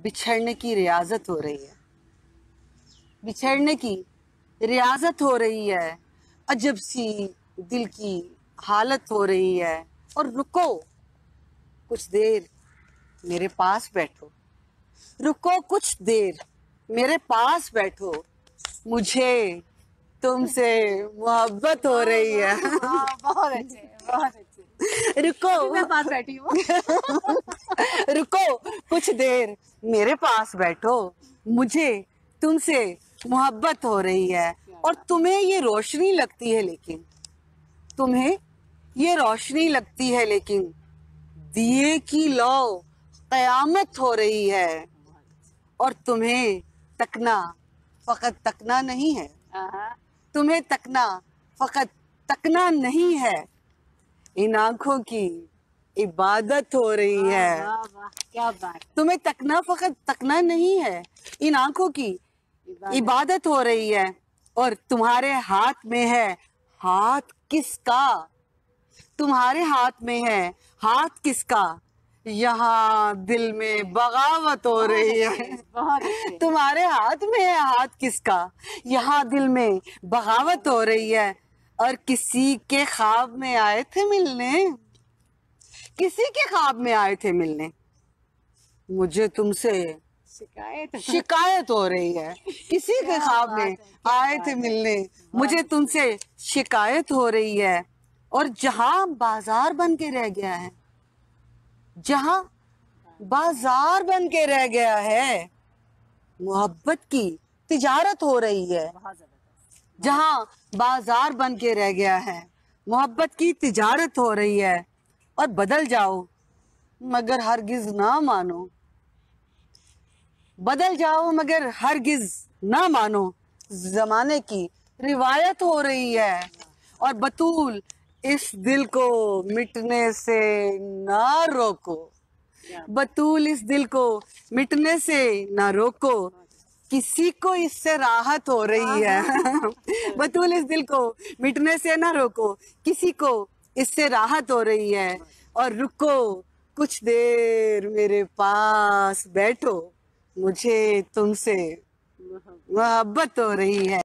बिछड़ने की रियाजत हो रही है, बिछड़ने की रियाजत हो रही है, अजब सी दिल की हालत हो रही है। और रुको कुछ देर मेरे पास बैठो, रुको कुछ देर मेरे पास बैठो, मुझे तुमसे मोहब्बत हो रही है। बहुत अच्छे, बहुत अच्छे। रुको मैं पास बैठी हूँ। रुको कुछ देर मेरे पास बैठो, मुझे तुमसे मोहब्बत हो रही है। और तुम्हें ये रोशनी लगती है लेकिन, तुम्हें ये रोशनी लगती है लेकिन, दिए की लौ कयामत हो रही है। और तुम्हें तकना फकत तकना नहीं है, तुम्हें तकना फकत तकना नहीं है, इन आंखों की इबादत हो रही है। वाह वाह, क्या बात। तुम्हें तकना फकत तकना नहीं है, इन आंखों की इबादत हो रही है। और तुम्हारे हाथ में है हाथ किसका, तुम्हारे हाथ में है हाथ किसका, यहाँ दिल में बगावत हो रही है। बहुत अच्छे। तुम्हारे हाथ में है हाथ किसका, यहाँ दिल में बगावत हो रही है। और किसी के ख्वाब में आए थे मिलने, किसी के ख्वाब में आए थे मिलने, मुझे तुमसे शिकायत हो रही है। किसी के ख्वाब में आए थे मिलने, मुझे तुमसे शिकायत हो रही है। और जहां बाजार बन के रह गया है, जहां बाजार बन के रह गया है, मोहब्बत की तिजारत हो रही है। जहां बाजार बन के रह गया है, मोहब्बत की तिजारत हो रही है। और बदल जाओ मगर हरगिज ना मानो, बदल जाओ मगर हरगिज ना मानो, जमाने की रिवायत हो रही है। और बतूल इस दिल को मिटने से ना रोको, बतूल इस दिल को मिटने से ना रोको, किसी को इससे राहत हो रही है। बतूल इस दिल को मिटने से ना रोको, किसी को इससे राहत हो रही है। और रुको कुछ देर मेरे पास बैठो, मुझे तुमसे मोहब्बत हो रही है।